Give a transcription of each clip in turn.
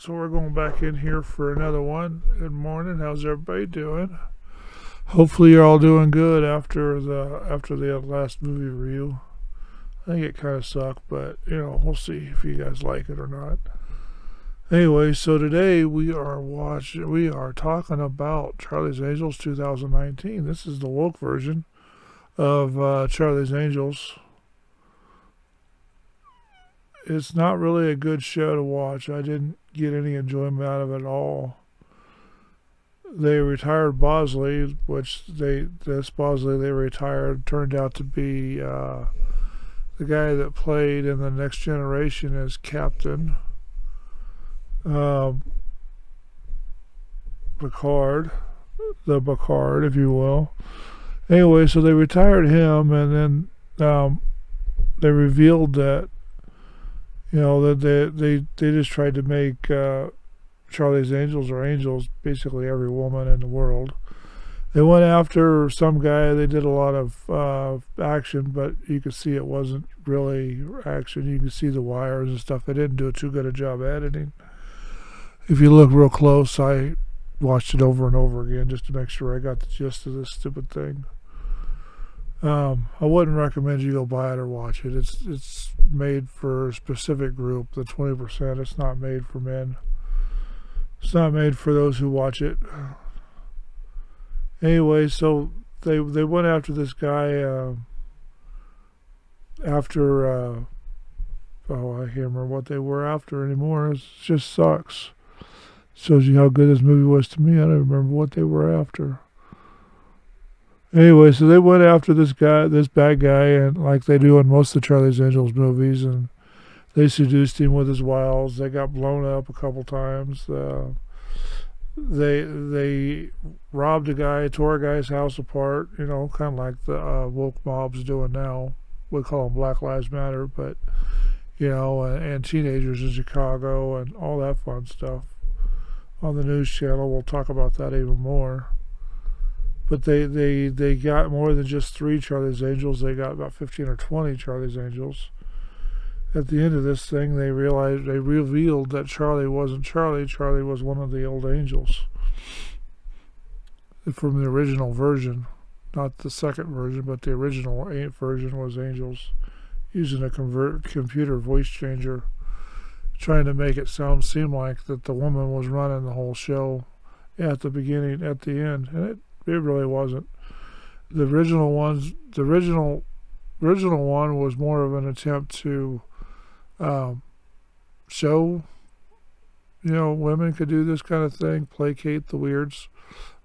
So we're going back in here for another one. Good morning. How's everybody doing? Hopefully you're all doing good after the last movie review. I think it kind of sucked, but we'll see if you guys like it or not. Anyway, so today we are talking about Charlie's Angels 2019. This is the woke version of Charlie's Angels. It's not really a good show to watch. I didn't get any enjoyment out of it at all. They retired Bosley, this Bosley they retired turned out to be the guy that played in the Next Generation as Captain Picard, the Picard, if you will. Anyway, so they retired him, and then they revealed that that they just tried to make Charlie's Angels or Angels basically every woman in the world. They went after some guy. They did a lot of action, but you could see it wasn't really action. You could see the wires and stuff. They didn't do too good a job editing. If you look real close, I watched it over and over again just to make sure I got the gist of this stupid thing. I wouldn't recommend you go buy it or watch it. It's made for a specific group, the 20%. It's not made for men. It's not made for those who watch it. Anyway, so they went after this guy after I can't remember what they were after anymore. It just sucks. Shows you how good this movie was to me. I don't remember what they were after. Anyway, so they went after this bad guy, and like they do in most of the Charlie's Angels movies, and they seduced him with his wiles. They got blown up a couple times. They robbed a guy, tore a guy's house apart, kind of like the woke mob's doing now. We call them Black Lives Matter, but, and teenagers in Chicago and all that fun stuff. On the news channel, we'll talk about that even more. But they got more than just 3 Charlie's Angels. They got about 15 or 20 Charlie's Angels. At the end of this thing, they revealed that Charlie wasn't Charlie. Charlie was one of the old angels from the original version. Not the second version, but the original version was angels, using a computer voice changer, trying to make it seem like that the woman was running the whole show at the beginning, at the end, and it really wasn't. The original one was more of an attempt to show, women could do this kind of thing, placate the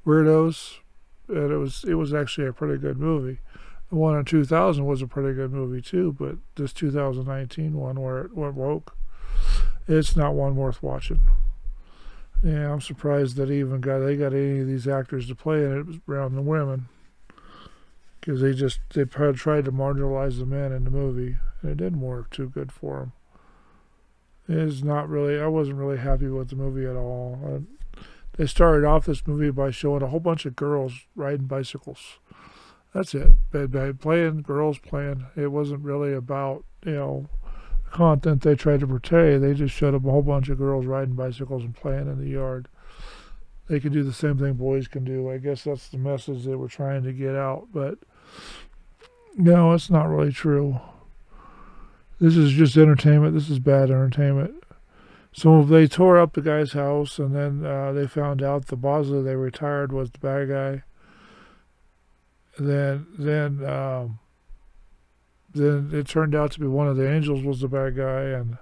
weirdos, and it was actually a pretty good movie. The one in 2000 was a pretty good movie too, but this 2019 one where it went woke, it's not one worth watching. Yeah, I'm surprised that they got any of these actors to play in it around the women, because they tried to marginalize the men in the movie, and it didn't work too good for them. I wasn't really happy with the movie at all. They started off this movie by showing a whole bunch of girls riding bicycles. That's it. Girls playing. It wasn't really about, content they tried to portray. They just showed up a whole bunch of girls riding bicycles and playing in the yard. They can do the same thing boys can do. I guess that's the message they were trying to get out, but no, it's not really true. This is just entertainment. This is bad entertainment. So they tore up the guy's house, and then they found out the Bosley they retired was the bad guy. Then it turned out to be one of the angels was the bad guy, and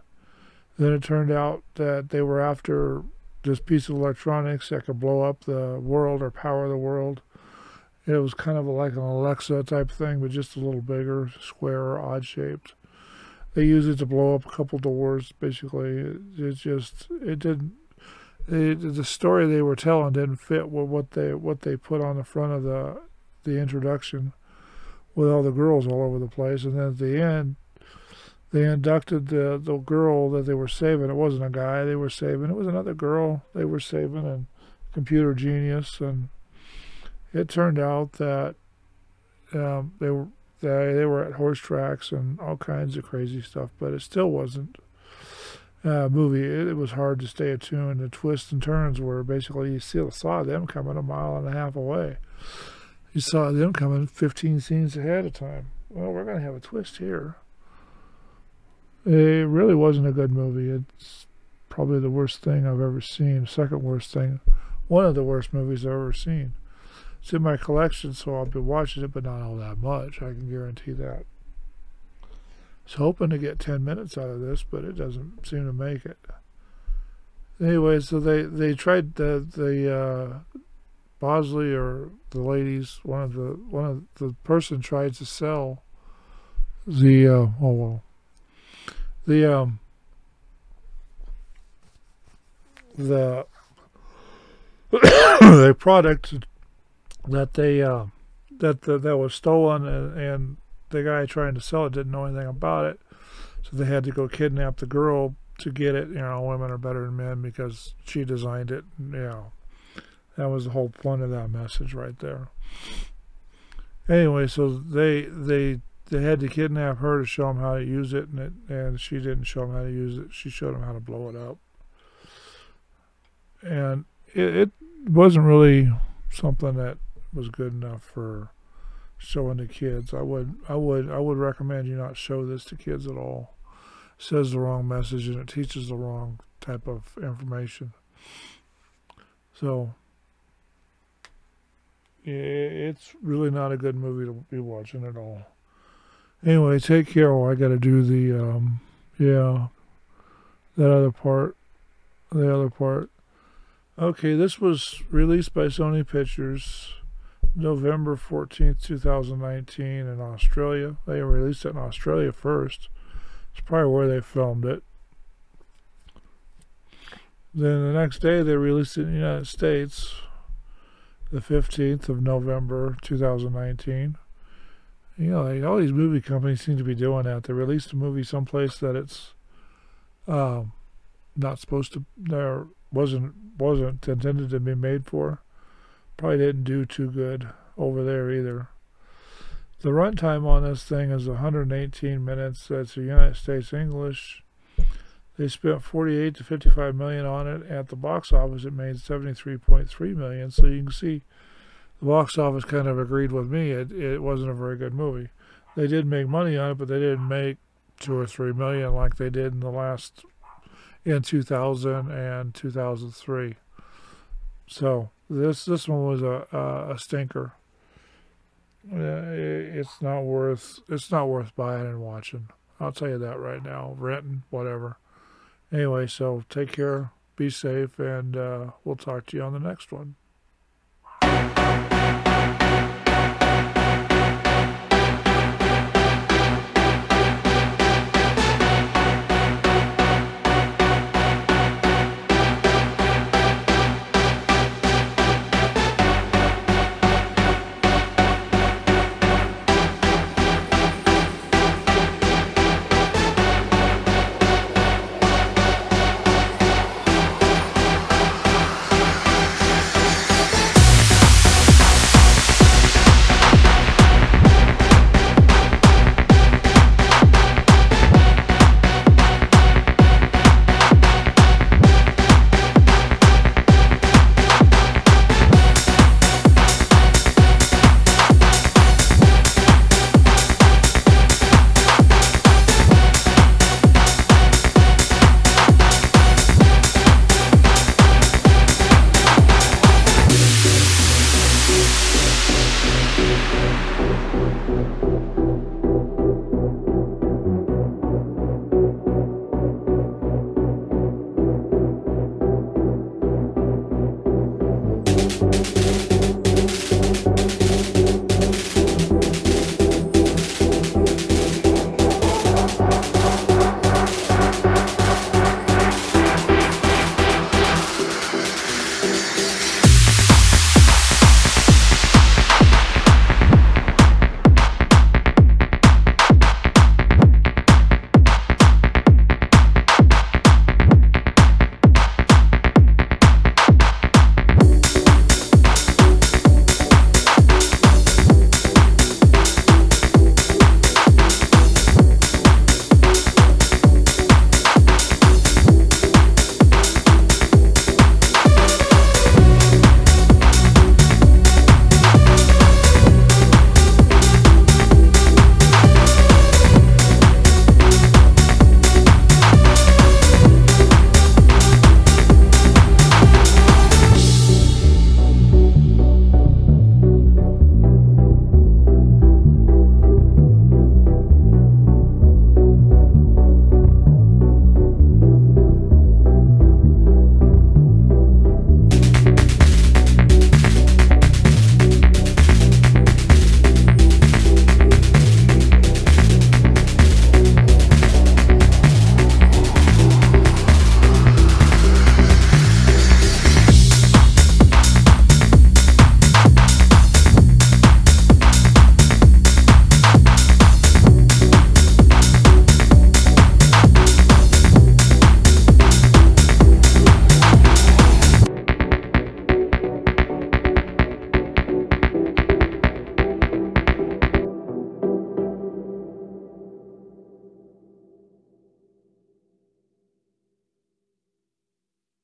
then it turned out that they were after this piece of electronics that could blow up the world or power the world. It was kind of like an Alexa type thing, but just a little bigger, square or odd shaped. They used it to blow up a couple doors, basically. The story they were telling didn't fit with what they put on the front of the introduction, with all the girls all over the place. And then at the end, they inducted the girl that they were saving. It wasn't a guy they were saving. It was another girl they were saving, and computer genius. And it turned out that they were at horse tracks and all kinds of crazy stuff, but it still wasn't. movie. It was hard to stay attuned. The twists and turns were basically you still saw them coming a mile and a half away. You saw them coming 15 scenes ahead of time. Well, we're going to have a twist here. It really wasn't a good movie. It's probably the worst thing I've ever seen. Second worst thing. One of the worst movies I've ever seen. It's in my collection, so I'll be watching it, but not all that much. I can guarantee that. I was hoping to get 10 minutes out of this, but it doesn't seem to make it. Anyway, so they tried the Bosley or the ladies, one of the person tried to sell the the the product that that was stolen, and the guy trying to sell it didn't know anything about it, so they had to go kidnap the girl to get it. You know, women are better than men because she designed it. You know, that was the whole point of that message right there. Anyway, so they had to kidnap her to show them how to use it, and she didn't show them how to use it. She showed them how to blow it up, and it wasn't really something that was good enough for showing to kids. I would recommend you not show this to kids at all. It says the wrong message and it teaches the wrong type of information. So it's really not a good movie to be watching at all. Anyway, take care. Oh, I got to do the that other part. The other part. Okay, this was released by Sony Pictures November 14th, 2019 in Australia. They released it in Australia first. It's probably where they filmed it. Then the next day they released it in the United States, the 15th of November 2019. You know, like, all these movie companies seem to be doing that. They released a movie someplace that it's not supposed to, there wasn't intended to be made for. Probably didn't do too good over there either. The runtime on this thing is 118 minutes. That's the United States English. They spent 48 to 55 million on it. At the box office, it made 73.3 million. So you can see the box office kind of agreed with me. It wasn't a very good movie. They did make money on it, but they didn't make 2 or 3 million like they did in 2000 and 2003. So this one was a stinker. It's not worth buying and watching. I'll tell you that right now. Renting, whatever. Anyway, so take care, be safe, and we'll talk to you on the next one.